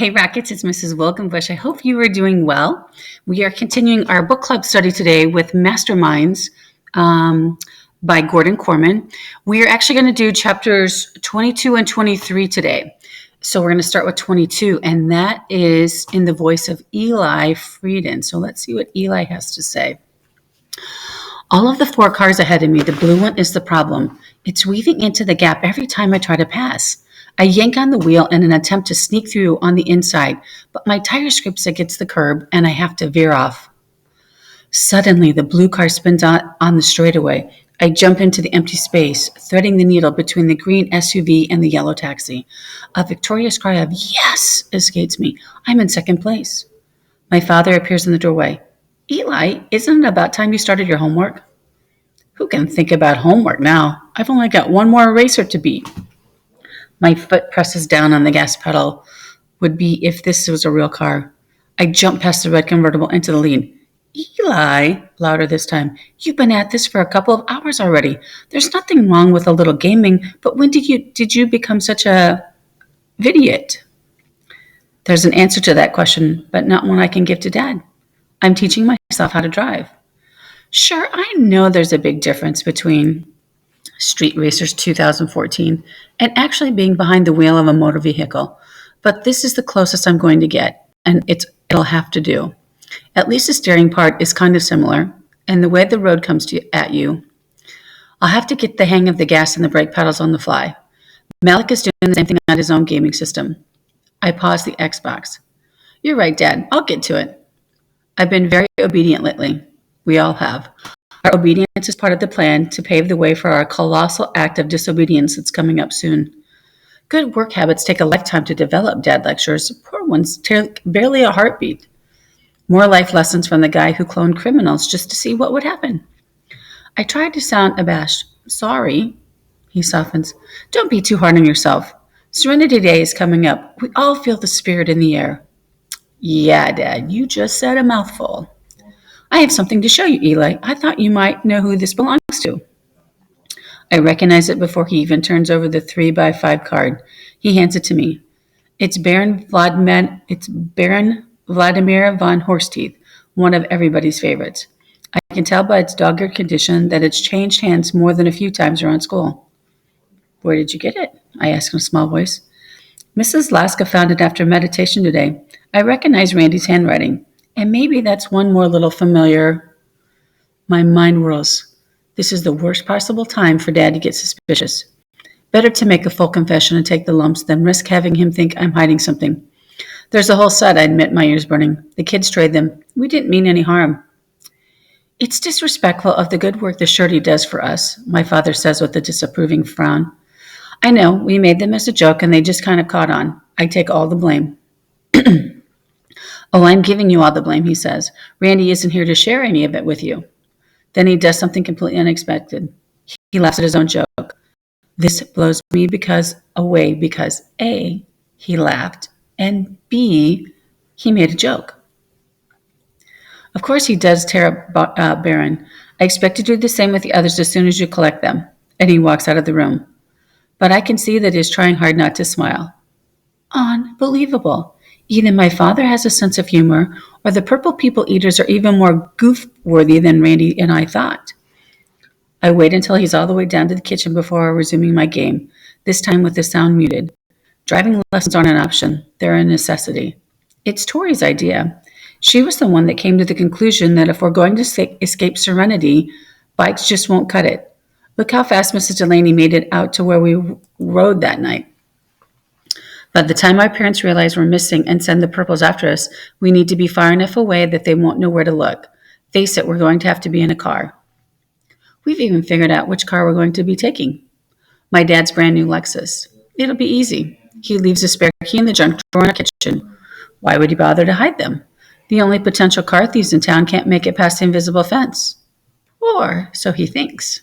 Hey Rockets, it's Mrs. Wilkenbush. I hope you are doing well. We are continuing our book club study today with Masterminds by Gordon Korman. We are actually going to do chapters 22 and 23 today. So we're going to start with 22, and that is in the voice of Eli Frieden. So let's see what Eli has to say. All of the four cars ahead of me, the blue one is the problem. It's weaving into the gap every time I try to pass. I yank on the wheel in an attempt to sneak through on the inside, but my tire scrapes against the curb and I have to veer off. Suddenly, the blue car spins on the straightaway. I jump into the empty space, threading the needle between the green SUV and the yellow taxi. A victorious cry of "Yes!" escapes me. I'm in second place. My father appears in the doorway. Eli, isn't it about time you started your homework? Who can think about homework now? I've only got one more eraser to beat. My foot presses down on the gas pedal. Would be if this was a real car. I jump past the red convertible into the lead. Eli, louder this time, you've been at this for a couple of hours already. There's nothing wrong with a little gaming, but when did you become such a idiot? There's an answer to that question, but not one I can give to Dad. I'm teaching myself how to drive. Sure, I know there's a big difference between Street Racers 2014 and actually being behind the wheel of a motor vehicle, but this is the closest I'm going to get, and it'll have to do. At least the steering part is kind of similar, and the way the road comes at you. I'll have to get the hang of the gas and the brake pedals on the fly. Malik is doing the same thing on his own gaming system. I pause the Xbox. You're right, Dad. I'll get to it. I've been very obedient lately. We all have. Our obedience is part of the plan to pave the way for our colossal act of disobedience that's coming up soon. Good work habits take a lifetime to develop, Dad lectures. Poor ones take barely a heartbeat. More life lessons from the guy who cloned criminals just to see what would happen. I tried to sound abashed. Sorry. He softens. Don't be too hard on yourself. Serenity Day is coming up. We all feel the spirit in the air. Yeah, Dad, you just said a mouthful. I have something to show you, Eli. I thought you might know who this belongs to. I recognize it before he even turns over the 3x5 card. He hands it to me. It's Baron Vladimir von Horsteeth, one of everybody's favorites. I can tell by its dogged condition that it's changed hands more than a few times around school. Where did you get it? I asked in a small voice. Mrs. Laska found it after meditation today. I recognize Randy's handwriting. And maybe that's one more little familiar. My mind whirls. This is the worst possible time for Dad to get suspicious. Better to make a full confession and take the lumps than risk having him think I'm hiding something. There's a whole set, I admit, my ears burning. The kids trade them. We didn't mean any harm. It's disrespectful of the good work the Shirley does for us, my father says with a disapproving frown. I know, we made them as a joke and they just kind of caught on. I take all the blame. Oh, I'm giving you all the blame, he says. Randy isn't here to share any of it with you. Then he does something completely unexpected. He laughs at his own joke. This blows me away because A, he laughed, and B, he made a joke. Of course he does tear up Baron. I expect to do the same with the others as soon as you collect them. And he walks out of the room. But I can see that he's trying hard not to smile. Unbelievable. Either my father has a sense of humor, or the purple people eaters are even more goof-worthy than Randy and I thought. I wait until he's all the way down to the kitchen before resuming my game, this time with the sound muted. Driving lessons aren't an option. They're a necessity. It's Tori's idea. She was the one that came to the conclusion that if we're going to escape Serenity, bikes just won't cut it. Look how fast Mrs. Delaney made it out to where we rode that night. By the time our parents realize we're missing and send the purples after us, we need to be far enough away that they won't know where to look. Face it, we're going to have to be in a car. We've even figured out which car we're going to be taking. My dad's brand new Lexus. It'll be easy. He leaves a spare key in the junk drawer in the kitchen. Why would he bother to hide them? The only potential car thieves in town can't make it past the invisible fence. Or so he thinks.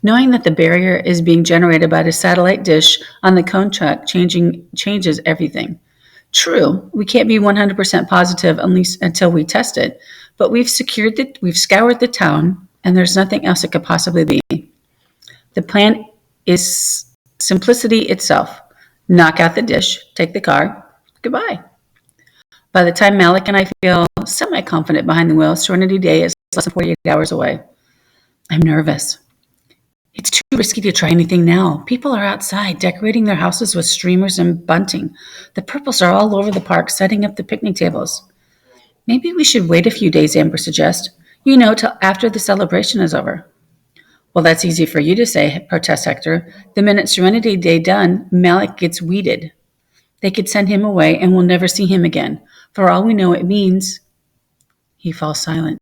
Knowing that the barrier is being generated by the satellite dish on the cone truck changes everything. True, we can't be 100% positive at least until we test it, but we've scoured the town, and there's nothing else it could possibly be. The plan is simplicity itself. Knock out the dish, take the car, Goodbye. By the time Malik and I feel semi-confident behind the wheel, Serenity Day is less than 48 hours away. I'm nervous. It's too risky to try anything now. People are outside, decorating their houses with streamers and bunting. The purples are all over the park, setting up the picnic tables. Maybe we should wait a few days, Amber suggests. Till after the celebration is over. Well, that's easy for you to say, protests Hector. The minute Serenity Day done, Malik gets weeded. They could send him away and we'll never see him again. For all we know, it means... He falls silent.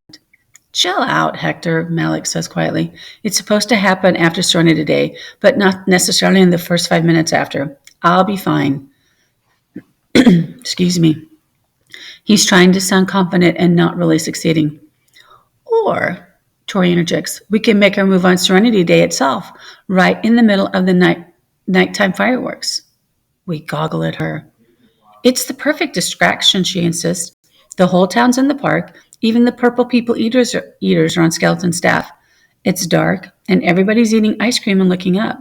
Chill out, Hector, Malik says quietly. It's supposed to happen after Serenity Day, but not necessarily in the first 5 minutes after. I'll be fine. Excuse me. He's trying to sound confident and not really succeeding. Or, Tori interjects, we can make our move on Serenity Day itself, right in the middle of the nighttime fireworks. We goggle at her. It's the perfect distraction, she insists. The whole town's in the park. Even the purple people eaters are on skeleton staff. It's dark, and everybody's eating ice cream and looking up.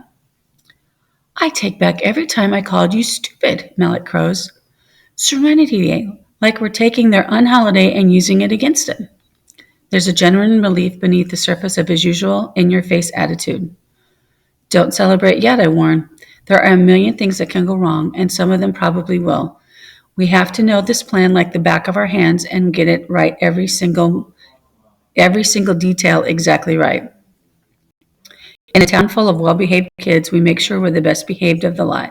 I take back every time I called you stupid, Malik crows. Serenity Day, like we're taking their unholiday and using it against it. There's a genuine relief beneath the surface of his usual in-your-face attitude. Don't celebrate yet, I warn. There are a million things that can go wrong, and some of them probably will. We have to know this plan like the back of our hands and get it right every single detail exactly right. In a town full of well-behaved kids, we make sure we're the best behaved of the lot.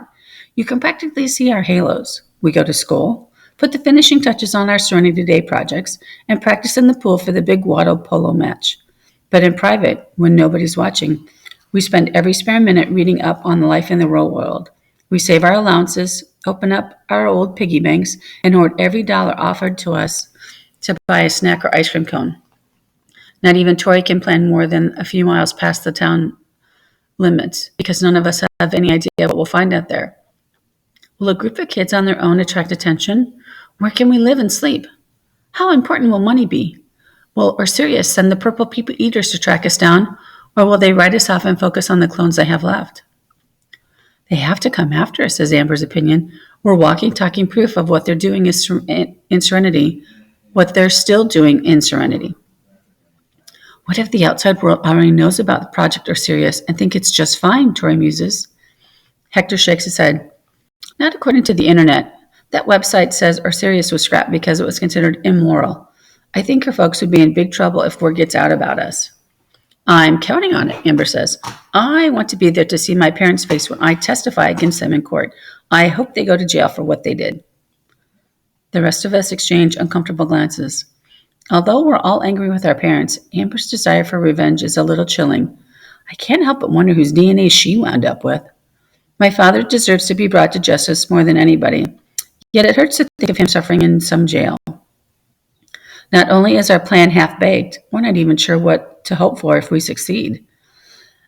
You can practically see our halos. We go to school, put the finishing touches on our Serenity Day projects, and practice in the pool for the big water polo match. But in private, when nobody's watching, we spend every spare minute reading up on the life in the real world. We save our allowances, open up our old piggy banks, and hoard every dollar offered to us to buy a snack or ice cream cone. Not even Tori can plan more than a few miles past the town limits, because none of us have any idea what we'll find out there. Will a group of kids on their own attract attention? Where can we live and sleep? How important will money be? Will Sirius send the purple people eaters to track us down, or will they write us off and focus on the clones they have left? They have to come after us, is Amber's opinion. We're walking, talking proof of what they're doing in Serenity, what they're still doing in Serenity. What if the outside world already knows about the project or Sirius and think it's just fine, Tori muses. Hector shakes his head. Not according to the internet. That website says Sirius was scrapped because it was considered immoral. I think her folks would be in big trouble if word gets out about us. I'm counting on it, Amber says. I want to be there to see my parents' face when I testify against them in court. I hope they go to jail for what they did. The rest of us exchange uncomfortable glances. Although we're all angry with our parents, Amber's desire for revenge is a little chilling. I can't help but wonder whose DNA she wound up with. My father deserves to be brought to justice more than anybody, yet it hurts to think of him suffering in some jail. Not only is our plan half-baked, we're not even sure what to hope for if we succeed.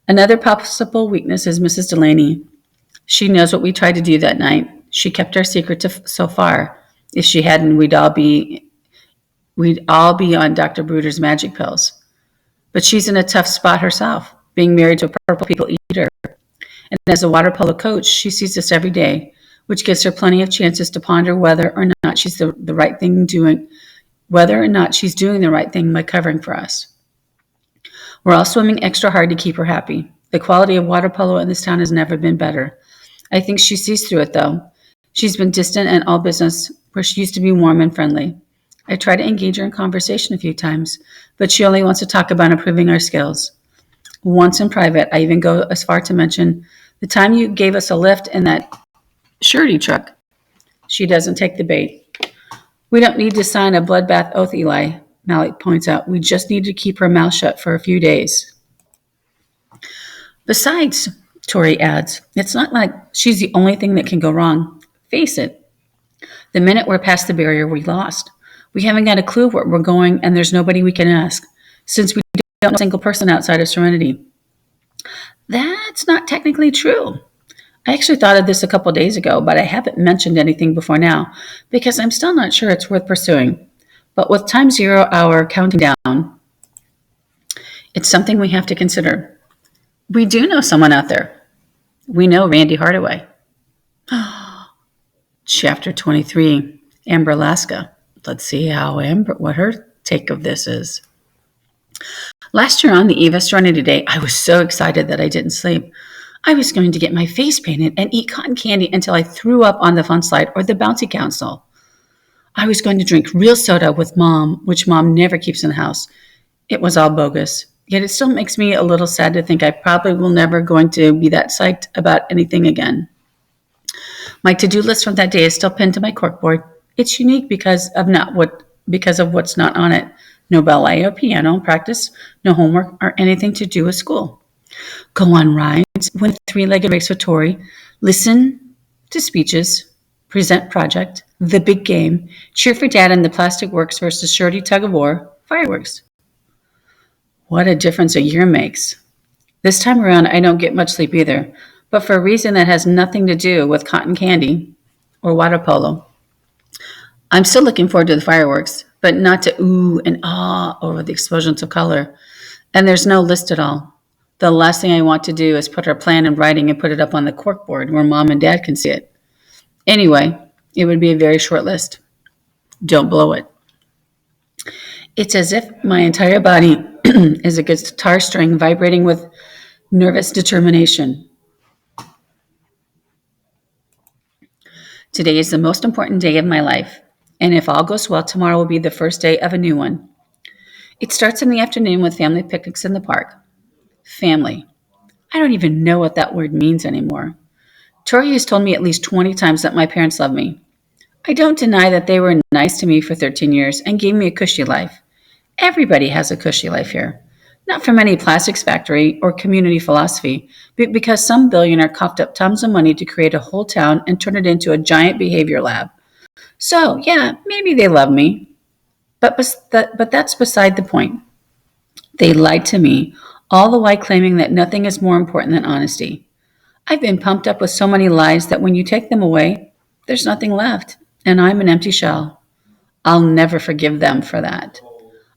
Another possible weakness is Mrs. Delaney. She knows what we tried to do that night. She kept our secret so far. If she hadn't, we'd all be on Dr. Bruder's magic pills. But she's in a tough spot herself, being married to a purple people eater. And as a water polo coach, she sees us every day, which gives her plenty of chances to ponder whether or not she's doing the right thing by covering for us. We're all swimming extra hard to keep her happy. The quality of water polo in this town has never been better. I think she sees through it, though. She's been distant and all business, where she used to be warm and friendly. I try to engage her in conversation a few times, but she only wants to talk about improving our skills. Once in private, I even go as far to mention the time you gave us a lift in that surety truck. She doesn't take the bait. We don't need to sign a bloodbath oath, Eli, Malik points out. We just need to keep her mouth shut for a few days. Besides, Tori adds, it's not like she's the only thing that can go wrong. Face it. The minute we're past the barrier, we lost. We haven't got a clue where we're going, and there's nobody we can ask, since we don't know a single person outside of Serenity. That's not technically true. I actually thought of this a couple days ago, but I haven't mentioned anything before now, because I'm still not sure it's worth pursuing. But with time 0 hour counting down, it's something we have to consider. We do know someone out there. We know Randy Hardaway. Chapter 23, Amber Alaska. Let's see what her take of this is. Last year on the eve of Serenity Day, I was so excited that I didn't sleep. I was going to get my face painted and eat cotton candy until I threw up on the fun slide or the bouncy castle. I was going to drink real soda with Mom, which Mom never keeps in the house. It was all bogus. Yet it still makes me a little sad to think I probably will never going to be that psyched about anything again. My to-do list from that day is still pinned to my corkboard. It's unique because of what's not on it. No ballet or piano practice, no homework or anything to do with school. Go on rides, win a 3-legged race with Tori, listen to speeches, present project, the big game, cheer for Dad in the plastic works versus surety tug of war, fireworks. What a difference a year makes. This time around, I don't get much sleep either, but for a reason that has nothing to do with cotton candy or water polo. I'm still looking forward to the fireworks, but not to ooh and ah over the explosions of color. And there's no list at all. The last thing I want to do is put our plan in writing and put it up on the corkboard where Mom and Dad can see it. Anyway, it would be a very short list. Don't blow it. It's as if my entire body is a guitar string vibrating with nervous determination. Today is the most important day of my life, and if all goes well, tomorrow will be the first day of a new one. It starts in the afternoon with family picnics in the park. Family. I don't even know what that word means anymore. Tori has told me at least 20 times that my parents love me. I don't deny that they were nice to me for 13 years and gave me a cushy life. Everybody has a cushy life here. Not from any plastics factory or community philosophy, but because some billionaire coughed up tons of money to create a whole town and turn it into a giant behavior lab. So, yeah, maybe they love me, but that's beside the point. They lied to me, all the while claiming that nothing is more important than honesty. I've been pumped up with so many lies that when you take them away, there's nothing left, and I'm an empty shell. I'll never forgive them for that.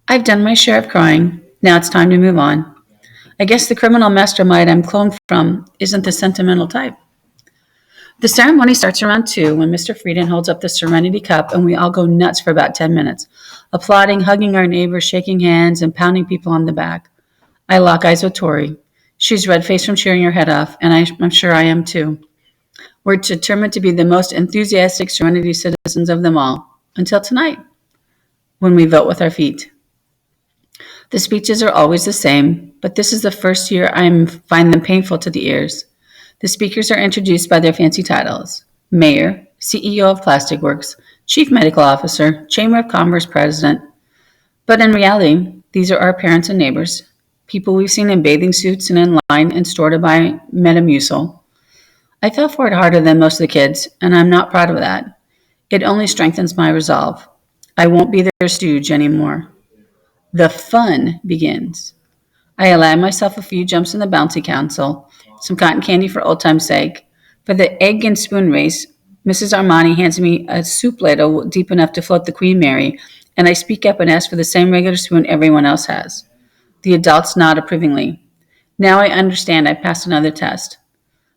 I've done my share of crying. Now it's time to move on. I guess the criminal mastermind I'm cloned from isn't the sentimental type. The ceremony starts around 2 when Mr. Frieden holds up the Serenity cup and we all go nuts for about 10 minutes, applauding, hugging our neighbors, shaking hands, and pounding people on the back. I lock eyes with Tori. She's red-faced from cheering her head off, and I'm sure I am too. We're determined to be the most enthusiastic Serenity citizens of them all, until tonight, when we vote with our feet. The speeches are always the same, but this is the first year I find them painful to the ears. The speakers are introduced by their fancy titles: Mayor, CEO of Plastic Works, Chief Medical Officer, Chamber of Commerce President. But in reality, these are our parents and neighbors, people we've seen in bathing suits and in line in store to buy Metamucil. I fell for it harder than most of the kids, and I'm not proud of that. It only strengthens my resolve. I won't be their stooge anymore. The fun begins. I allow myself a few jumps in the bouncy castle, some cotton candy for old time's sake. For the egg and spoon race, Mrs. Armani hands me a soup ladle deep enough to float the Queen Mary, and I speak up and ask for the same regular spoon everyone else has. The adults nod approvingly. Now I understand I passed another test.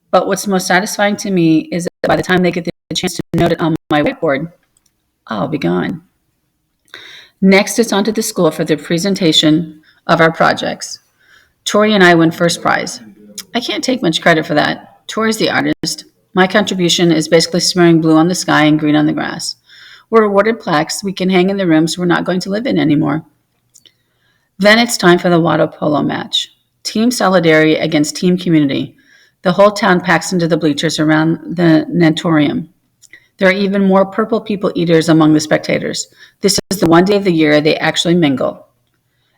But what's most satisfying to me is that by the time they get the chance to note it on my whiteboard, I'll be gone. Next, it's on to the school for the presentation of our projects. Tori and I win first prize. I can't take much credit for that. Tori's the artist. My contribution is basically smearing blue on the sky and green on the grass. We're awarded plaques we can hang in the rooms we're not going to live in anymore. Then it's time for the water polo match. Team solidarity against team community. The whole town packs into the bleachers around the natatorium. There are even more purple people eaters among the spectators. This is the one day of the year they actually mingle.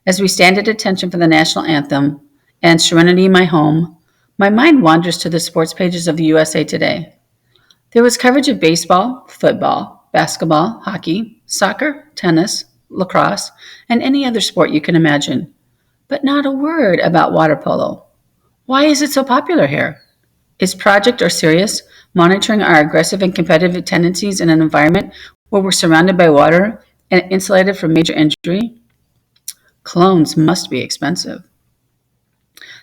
As we stand at attention for the national anthem and Serenity, My Home, my mind wanders to the sports pages of the USA Today. There was coverage of baseball, football, basketball, hockey, soccer, tennis, lacrosse, and any other sport you can imagine, but not a word about water polo. Why is it so popular here? Is Project or Sirius monitoring our aggressive and competitive tendencies in an environment where we're surrounded by water and insulated from major injury? Clones must be expensive.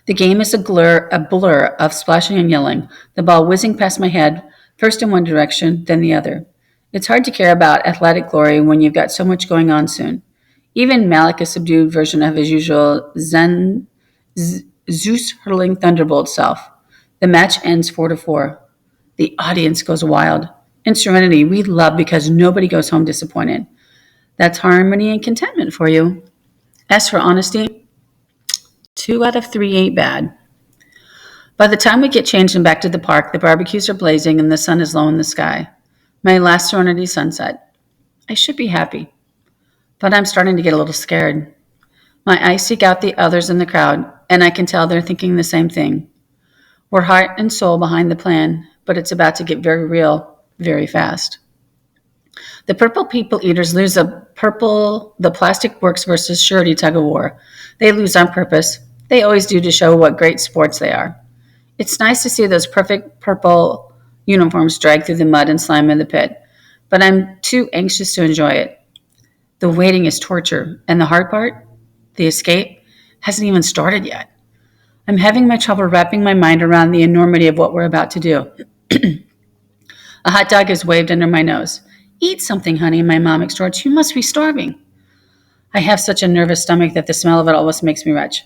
The game is a blur of splashing and yelling, the ball whizzing past my head, first in one direction, then the other. It's hard to care about athletic glory when you've got so much going on soon. Even Malik, a subdued version of his usual Zeus hurling thunderbolt self. The match ends 4-4. The audience goes wild. In Serenity, we love because nobody goes home disappointed. That's harmony and contentment for you. As for honesty, 2 out of 3 ain't bad. By the time we get changed and back to the park, the barbecues are blazing and the sun is low in the sky. My last Serenity sunset. I should be happy, but I'm starting to get a little scared. My eyes seek out the others in the crowd, and I can tell they're thinking the same thing. We're heart and soul behind the plan, but it's about to get very real, very fast. The purple people eaters lose the plastic works versus surety tug of war. They lose on purpose. They always do to show what great sports they are. It's nice to see those perfect purple uniforms drag through the mud and slime in the pit, but I'm too anxious to enjoy it. The waiting is torture, and the hard part, the escape, hasn't even started yet. I'm having my trouble wrapping my mind around the enormity of what we're about to do. A hot dog is waved under my nose. Eat something, honey, my mom extorts. You must be starving. I have such a nervous stomach that the smell of it almost makes me retch.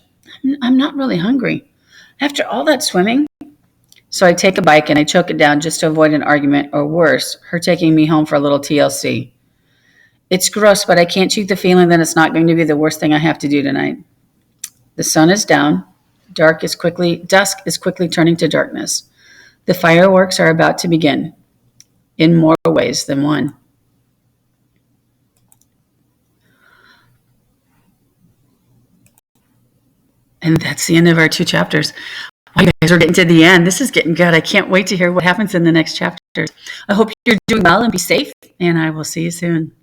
I'm not really hungry. After all that swimming? So I take a bite and I choke it down just to avoid an argument, or worse, her taking me home for a little TLC. It's gross, but I can't shake the feeling that it's not going to be the worst thing I have to do tonight. The sun is down. Dusk is quickly turning to darkness. The fireworks are about to begin, in more ways than one. And that's the end of our 2 chapters. Wow, you guys are getting to the end. This is getting good. I can't wait to hear what happens in the next chapters. I hope you're doing well and be safe, and I will see you soon.